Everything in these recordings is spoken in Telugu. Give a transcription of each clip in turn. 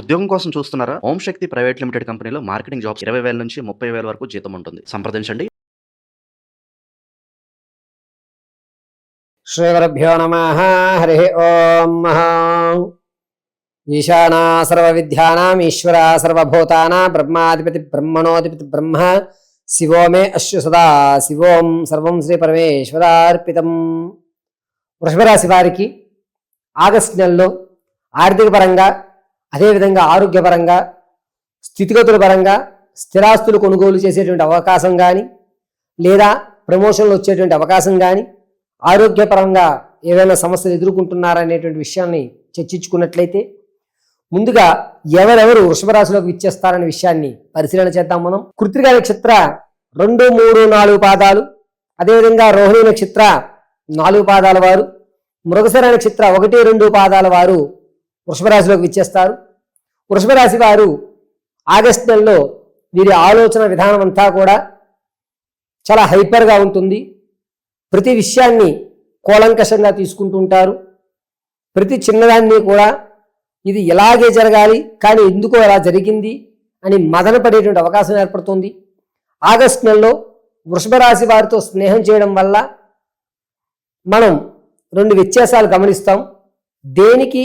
ఉద్యోగం కోసం చూస్తున్నారా? ఓం శక్తి ప్రైవేట్ లిమిటెడ్ కంపెనీలో మార్కెటింగ్ జాబ్స్ 20,000 నుంచి 30,000 వరకు జీతం ఉంటుంది. సంప్రదించండి. శ్రీగురుభ్యో నమః. హరి ఓం. ఈశానా సర్వవిద్యానాం ఈశ్వర సర్వభూతానాం బ్రహ్మాధిపతి బ్రహ్మణోధిపతి బ్రహ్మ శివో మే అశ్వ సదా శివోం సర్వం శ్రీ పరమేశ్వరార్పితం. వృషభ రాశి వారికి ఆగస్టు నెలలో ఆర్థిక పరంగా, అదేవిధంగా ఆరోగ్యపరంగా, స్థితిగతుల పరంగా స్థిరాస్తులు కొనుగోలు చేసేటువంటి అవకాశం కానీ, లేదా ప్రమోషన్లు వచ్చేటువంటి అవకాశం కానీ, ఆరోగ్యపరంగా ఏదైనా సమస్యలు ఎదుర్కొంటున్నారనేటువంటి విషయాన్ని చర్చించుకున్నట్లయితే, ముందుగా ఎవరెవరు వృషభ రాశిలోకి విచ్చేస్తారనే విషయాన్ని పరిశీలన చేద్దాం. మనం కృత్తిక నక్షత్ర 2, 3, 4 పాదాలు, అదేవిధంగా రోహిణి నక్షత్ర 4 పాదాల వారు, మృగశిర నక్షత్ర 1, 2 పాదాల వారు వృషభ రాశిలోకి విచ్చేస్తారు. వృషభ రాశి వారు ఆగస్టు నెలలో వీరి ఆలోచన విధానం అంతా కూడా చాలా హైపర్గా ఉంటుంది. ప్రతి విషయాన్ని కూలంకషంగా తీసుకుంటుంటారు. ప్రతి చిన్నదాన్ని కూడా ఇది ఇలాగే జరగాలి, కానీ ఎందుకో అలా జరిగింది అని మదన పడేటువంటి అవకాశం ఏర్పడుతుంది. ఆగస్టు నెలలో వృషభ రాశి వారితో స్నేహం చేయడం వల్ల మనం 2 వ్యత్యాసాలు గమనిస్తాం. దేనికి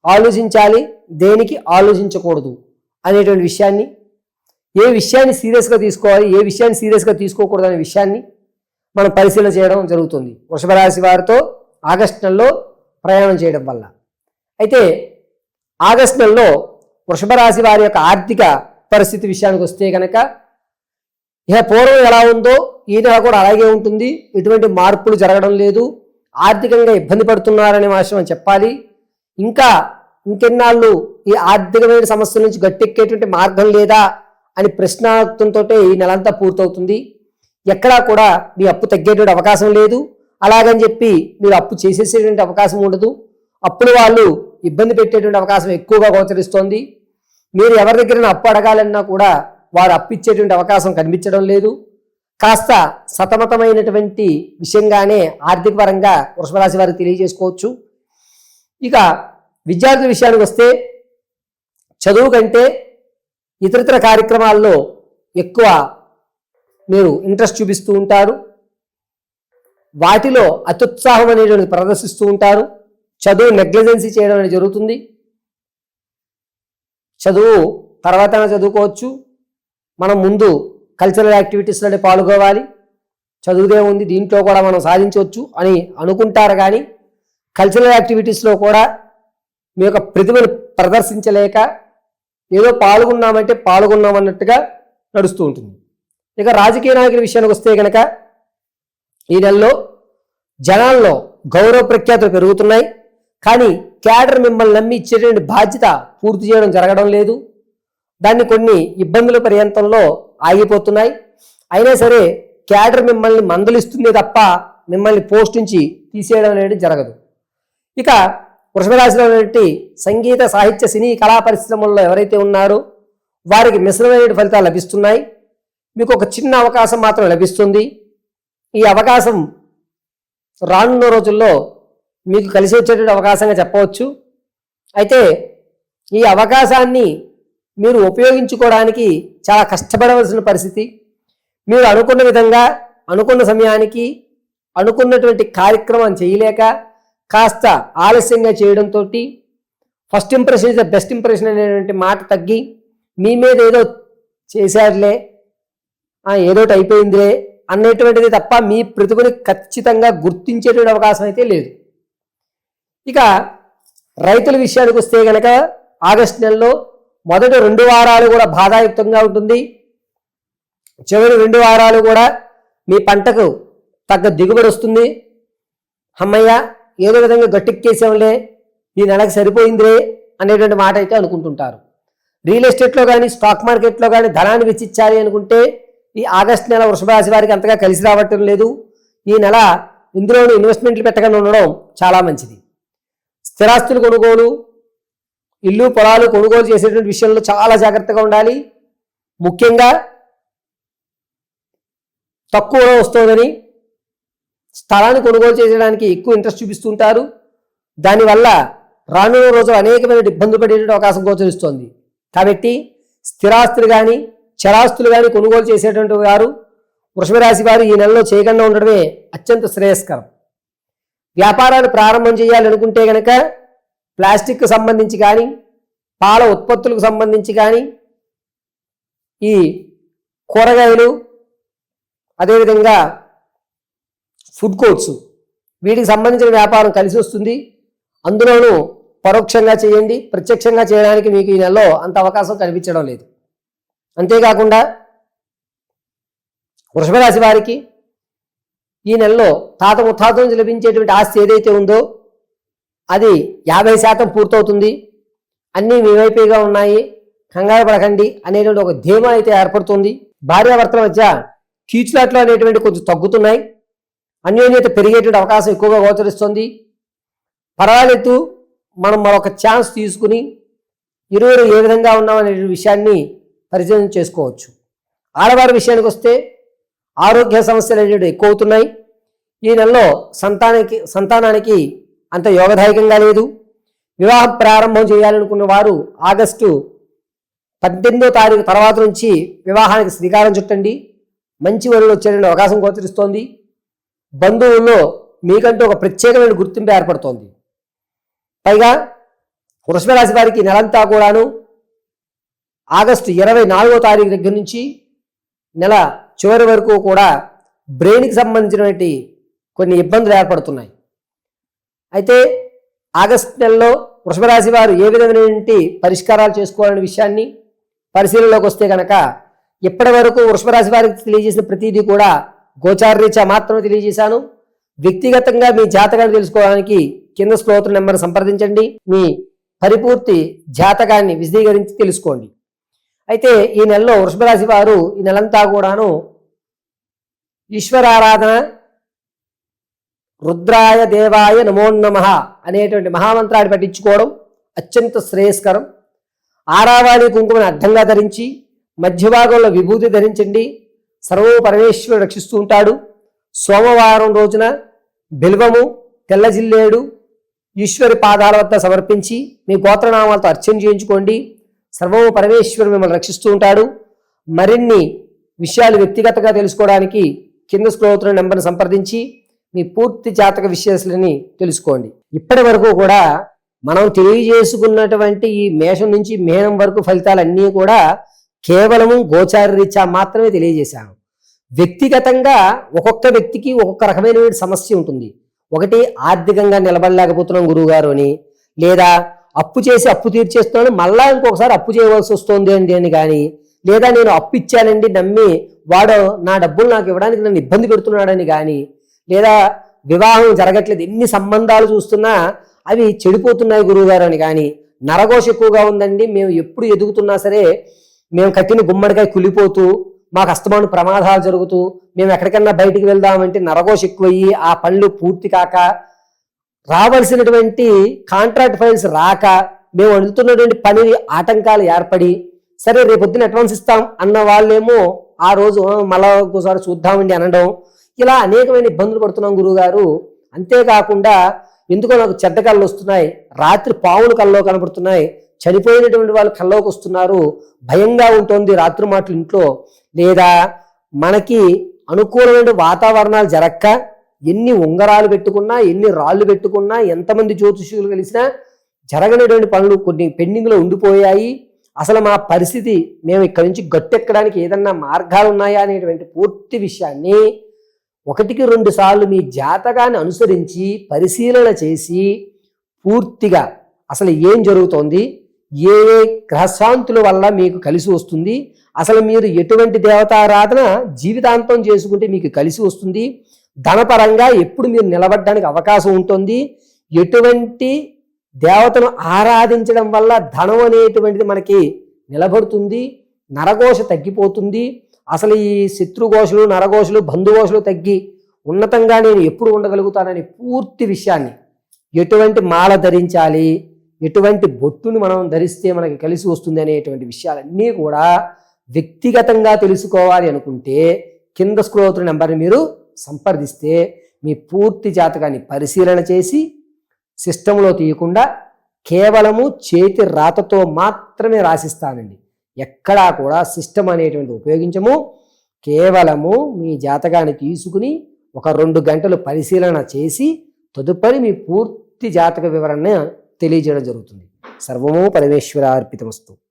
ఆలోచించాలి, దేనికి ఆలోచించకూడదు అనేటువంటి విషయాన్ని, ఏ విషయాన్ని సీరియస్గా తీసుకోవాలి, ఏ విషయాన్ని సీరియస్గా తీసుకోకూడదు అనే విషయాన్ని మనం పరిశీలన చేయడం జరుగుతుంది వృషభ రాశి వారితో ఆగస్టు నెలలో ప్రయాణం చేయడం వల్ల. అయితే ఆగస్టు నెలలో వృషభ రాశి వారి యొక్క ఆర్థిక పరిస్థితి విషయానికి వస్తే కనుక, ఇక పూర్వం ఎలా ఉందో ఈ నెల కూడా అలాగే ఉంటుంది. ఎటువంటి మార్పులు జరగడం లేదు. ఆర్థికంగా ఇబ్బంది పడుతున్నారనే విషయం చెప్పాలి. ఇంకెన్నాళ్ళు ఈ ఆర్థికమైన సమస్యల నుంచి గట్టెక్కేటువంటి మార్గం లేదా అని ప్రశ్నార్థంతో ఈ నెలంతా పూర్తవుతుంది. ఎక్కడా కూడా మీ అప్పు తగ్గేటువంటి అవకాశం లేదు. అలాగని చెప్పి మీరు అప్పు చేసేసేటువంటి అవకాశం ఉండదు. అప్పులు వాళ్ళు ఇబ్బంది పెట్టేటువంటి అవకాశం ఎక్కువగా గోచరిస్తోంది. మీరు ఎవరి దగ్గర అప్పు అడగాలన్నా కూడా వారు అప్పు ఇచ్చేటువంటి అవకాశం కనిపించడం లేదు. కాస్త సతమతమైనటువంటి విషయంగానే ఆర్థిక పరంగా వృషభ రాశి వారికి తెలియజేసుకోవచ్చు. ఇక విద్యార్థుల విషయానికి వస్తే, చదువు కంటే ఇతరితర కార్యక్రమాల్లో ఎక్కువ మీరు ఇంట్రెస్ట్ చూపిస్తూ ఉంటారు. వాటిలో అత్యుత్సాహం అనేటువంటి ప్రదర్శిస్తూ ఉంటారు. చదువు నెగ్లిజెన్సీ చేయడం అనేది జరుగుతుంది. చదువు తర్వాత చదువుకోవచ్చు, మనం ముందు కల్చరల్ యాక్టివిటీస్లోనే పాల్గొవాలి, చదువుదే ఉంది దీంట్లో కూడా మనం సాధించవచ్చు అని అనుకుంటారు. కానీ కల్చరల్ యాక్టివిటీస్లో కూడా మీ యొక్క ప్రతిభను ప్రదర్శించలేక ఏదో పాల్గొన్నామన్నట్టుగా నడుస్తూ ఉంటుంది. ఇక రాజకీయ నాయకుల విషయానికి వస్తే కనుక, ఈ నెలలో జనాల్లో గౌరవ ప్రఖ్యాతులు పెరుగుతున్నాయి. కానీ క్యాడర్ మిమ్మల్ని నమ్మి ఇచ్చేటువంటి బాధ్యత పూర్తి చేయడం జరగడం లేదు. దాన్ని కొన్ని ఇబ్బందుల పర్యంతంలో ఆగిపోతున్నాయి. అయినా సరే క్యాడర్ మిమ్మల్ని మందలిస్తుంది తప్ప మిమ్మల్ని పోస్ట్ నుంచి తీసేయడం అనేది జరగదు. ఇక వృషభ రాశిలో ఉన్నటువంటి సంగీత, సాహిత్య, సినీ, కళా పరిశ్రమల్లో ఎవరైతే ఉన్నారో వారికి మిశ్రమైన ఫలితాలు లభిస్తున్నాయి. మీకు ఒక చిన్న అవకాశం మాత్రం లభిస్తుంది. ఈ అవకాశం రానున్న రోజుల్లో మీకు కలిసి వచ్చేటువంటి అవకాశంగా చెప్పవచ్చు. అయితే ఈ అవకాశాన్ని మీరు ఉపయోగించుకోవడానికి చాలా కష్టపడవలసిన పరిస్థితి. మీరు అనుకున్న విధంగా, అనుకున్న సమయానికి, అనుకున్నటువంటి కార్యక్రమం చేయలేక కాస్త ఆలస్యంగా చేయడంతో first impression is the best impression అనేటువంటి మాట తగ్గి, మీ మీద ఏదో చేశారులే, ఏదోటి అయిపోయిందిలే అన్నటువంటిది తప్ప మీ ప్రతిభని ఖచ్చితంగా గుర్తించేటువంటి అవకాశం అయితే లేదు. ఇక రైతుల విషయానికి వస్తే కనుక, ఆగస్టు నెలలో మొదటి 2 వారాలు కూడా బాధాయుక్తంగా ఉంటుంది. చివరి 2 వారాలు కూడా మీ పంటకు తగ్గ దిగుబడి వస్తుంది. అమ్మయ్య ఏదో విధంగా గట్టెక్కేసాంలే, ఈ నెలకు సరిపోయిందిలే అనేటువంటి మాట అయితే అనుకుంటుంటారు. రియల్ ఎస్టేట్లో కానీ, స్టాక్ మార్కెట్లో కానీ ధనాన్ని వెచ్చించాలి అనుకుంటే ఈ ఆగస్టు నెల వృషభ రాశి వారికి అంతగా కలిసి రావటం లేదు. ఈ నెల ఇందులోనూ ఇన్వెస్ట్మెంట్లు పెట్టకుండా ఉండడం చాలా మంచిది. స్థిరాస్తులు కొనుగోలు, ఇల్లు పొలాలు కొనుగోలు చేసేటువంటి విషయంలో చాలా జాగ్రత్తగా ఉండాలి. ముఖ్యంగా తక్కువలో వస్తుందని స్థలాన్ని కొనుగోలు చేయడానికి ఎక్కువ ఇంట్రెస్ట్ చూపిస్తుంటారు. దానివల్ల రానున్న రోజులు అనేకమైన ఇబ్బందులు పడేటువంటి అవకాశం గోచరిస్తోంది. కాబట్టి స్థిరాస్తులు కానీ చరాస్తులు కానీ కొనుగోలు చేసేటువంటి వారు వృషభ రాశి వారు ఈ నెలలో చేయకుండా ఉండడమే అత్యంత శ్రేయస్కరం. వ్యాపారాలు ప్రారంభం చేయాలనుకుంటే కనుక ప్లాస్టిక్కు సంబంధించి కానీ పాల ఉత్పత్తులకు సంబంధించి కానీ ఈ కూరగాయలు అదేవిధంగా ఫుడ్ కోర్ట్స్ వీటికి సంబంధించిన వ్యాపారం కలిసి వస్తుంది. అందులోనూ పరోక్షంగా చేయండి, ప్రత్యక్షంగా చేయడానికి మీకు ఈ నెలలో అంత అవకాశం కనిపించడం లేదు. అంతేకాకుండా వృషభ రాశి వారికి ఈ నెలలో తాత ముత్తాత నుంచి లభించేటువంటి ఆస్తి ఏదైతే ఉందో అది 50% పూర్తవుతుంది. అన్నీ మీ వైపుగా ఉన్నాయి, కంగారు పడకండి అనేటువంటి ఒక ధీమా అయితే ఏర్పడుతుంది. భార్యాభర్తల మధ్య కీచులాట్లు అనేటువంటి కొంచెం తగ్గుతున్నాయి. అన్యోన్యత పెరిగేటువంటి అవకాశం ఎక్కువగా గోచరిస్తుంది. పర్వాలేదు, మనం మరొక ఛాన్స్ తీసుకుని ఇరువురు ఏ విధంగా ఉన్నామనే విషయాన్ని పరిచయం చేసుకోవచ్చు. ఆడవారి విషయానికి వస్తే ఆరోగ్య సమస్యలు అనేవి ఎక్కువ అవుతున్నాయి. ఈ నెలలో సంతానానికి అంత యోగదాయకంగా లేదు. వివాహం ప్రారంభం చేయాలనుకున్న వారు ఆగస్టు 18వ తారీఖు తర్వాత నుంచి వివాహానికి శ్రీకారం చుట్టండి. మంచి వరులు వచ్చేటువంటి అవకాశం గోచరిస్తోంది. బంధువుల్లో మీకంటూ ఒక ప్రత్యేకమైన గుర్తింపు ఏర్పడుతోంది. పైగా వృషభ రాశి వారికి నెలంతా కూడాను ఆగస్టు 24వ తారీఖు దగ్గర నుంచి నెల చివరి వరకు కూడా బ్రెయిన్కి సంబంధించినటువంటి కొన్ని ఇబ్బందులు ఏర్పడుతున్నాయి. అయితే ఆగస్టు నెలలో వృషభ రాశి వారు ఏ విధమైనటువంటి పరిష్కారాలు చేసుకోవాలనే విషయాన్ని పరిశీలనలోకి వస్తే కనుక ఇప్పటి వరకు వృషభ రాశి వారికి తెలియజేసిన ప్రతిదీ కూడా గోచారరీత్యా మాత్రమే తెలియజేశాను. వ్యక్తిగతంగా మీ జాతకాన్ని తెలుసుకోవడానికి కింద స్క్రోల్ నెంబర్ సంప్రదించండి. మీ పరిపూర్తి జాతకాన్ని విశదీకరించి తెలుసుకోండి. అయితే ఈ నెలలో వృషభ రాశి వారు ఈ నెలంతా కూడాను ఈశ్వరారాధన, రుద్రాయ దేవాయ నమోన్నమః అనేటువంటి మహామంత్రాన్ని పఠించుకోవడం అత్యంత శ్రేయస్కరం. ఆరావాణి కుంకుమను అడ్డంగా ధరించి మధ్య భాగంలో విభూతి ధరించండి. సర్వ పరమేశ్వరుడు రక్షిస్తూ ఉంటాడు. సోమవారం రోజున బిల్వము, తెల్ల జిల్లేడు ఈశ్వరి పాదాల వద్ద సమర్పించి మీ గోత్రనామాలతో అర్చన చేయించుకోండి. సర్వము పరమేశ్వరుడు మిమ్మల్ని రక్షిస్తూ ఉంటాడు. మరిన్ని విషయాలు వ్యక్తిగతంగా తెలుసుకోవడానికి కింద స్క్రోల్ నెంబర్ని సంప్రదించి మీ పూర్తి జాతక విశేషాలని తెలుసుకోండి. ఇప్పటి వరకు కూడా మనం తెలియజేసుకున్నటువంటి ఈ మేషం నుంచి మీనం వరకు ఫలితాలన్నీ కూడా కేవలము గోచార రీత్యా మాత్రమే తెలియజేశాను. వ్యక్తిగతంగా ఒక్కొక్క వ్యక్తికి ఒక్కొక్క రకమైన సమస్య ఉంటుంది. ఒకటి ఆర్థికంగా నిలబడలేకపోతున్నాం గురువుగారు అని, లేదా అప్పు చేసి అప్పు తీర్చేస్తున్నాను మళ్ళా ఇంకొకసారి అప్పు చేయవలసి వస్తుంది అండి అని కానీ, లేదా నేను అప్పు ఇచ్చానండి నమ్మి వాడు నా డబ్బులు నాకు ఇవ్వడానికి నన్ను ఇబ్బంది పెడుతున్నాడని కానీ, లేదా వివాహం జరగట్లేదు ఎన్ని సంబంధాలు చూస్తున్నా అవి చెడిపోతున్నాయి గురువుగారు అని కానీ, నరఘోష ఎక్కువగా ఉందండి, మేము ఎప్పుడు ఎదుగుతున్నా సరే మేము కట్టిన గుమ్మడికాయ కులిపోతూ మాకు అస్తమాను ప్రమాదాలు జరుగుతూ మేము ఎక్కడికన్నా బయటికి వెళ్దామంటే నరఘోష ఎక్కువయ్యి ఆ పనులు పూర్తి కాక రావాల్సినటువంటి కాంట్రాక్ట్ ఫైల్స్ రాక మేము అడుగుతున్నటువంటి పని ఆటంకాలు ఏర్పడి సరే రేపొద్దున అడ్వాన్స్ ఇస్తాం అన్న వాళ్ళేమో ఆ రోజు మళ్ళా ఒకసారి చూద్దామండి అనడం, ఇలా అనేకమైన ఇబ్బందులు పడుతున్నాం గురువుగారు. అంతేకాకుండా ఎందుకో నాకు చెడ్డ కళ్ళు వస్తున్నాయి, రాత్రి పావులు కల్లో కనబడుతున్నాయి, చనిపోయినటువంటి వాళ్ళు కల్లోకి వస్తున్నారు, భయంగా ఉంటుంది రాత్రి మాటలు ఇంట్లో, లేదా మనకి అనుకూలమైన వాతావరణాలు జరక్క ఎన్ని ఉంగరాలు పెట్టుకున్నా ఎన్ని రాళ్ళు పెట్టుకున్నా ఎంతమంది జ్యోతిష్యులు కలిసినా జరగనటువంటి పనులు కొన్ని పెండింగ్లో ఉండిపోయాయి, అసలు మా పరిస్థితి మేము ఇక్కడి నుంచి గట్టెక్కడానికి ఏదన్నా మార్గాలు ఉన్నాయా అనేటువంటి పూర్తి విషయాన్ని 1-2 సార్లు మీ జాతకాన్ని అనుసరించి పరిశీలన చేసి పూర్తిగా అసలు ఏం జరుగుతోంది, ఏ ఏ గ్రహశాంతుల వల్ల మీకు కలిసి వస్తుంది, అసలు మీరు ఎటువంటి దేవతారాధన జీవితాంతం చేసుకుంటే మీకు కలిసి వస్తుంది, ధనపరంగా ఎప్పుడు మీరు నిలబడడానికి అవకాశం ఉంటుంది, ఎటువంటి దేవతను ఆరాధించడం వల్ల ధనం అనేటువంటిది మనకి నిలబడుతుంది, నరఘోష తగ్గిపోతుంది, అసలు ఈ శత్రుఘోషలు నరఘోషలు బంధుఘోషలు తగ్గి ఉన్నతంగా నేను ఎప్పుడు ఉండగలుగుతానని పూర్తి విషయాన్ని, ఎటువంటి మాల ధరించాలి, ఎటువంటి బొట్టుని మనం ధరిస్తే మనకి కలిసి వస్తుంది అనేటువంటి విషయాలన్నీ కూడా వ్యక్తిగతంగా తెలుసుకోవాలి అనుకుంటే కింద స్క్రోల్ అవుతున్న నెంబర్ని మీరు సంప్రదిస్తే మీ పూర్తి జాతకాన్ని పరిశీలన చేసి సిస్టంలో తీయకుండా కేవలము చేతి రాతతో మాత్రమే రాసిస్తానండి. ఎక్కడా కూడా సిస్టమ్ అనేటువంటి ఉపయోగించము. కేవలము మీ జాతకాన్ని తీసుకుని ఒక 2 గంటలు పరిశీలన చేసి తదుపరి మీ పూర్తి జాతక వివరణ తెలియజేయడం జరుగుతుంది. సర్వము పరమేశ్వరార్పితమస్తు.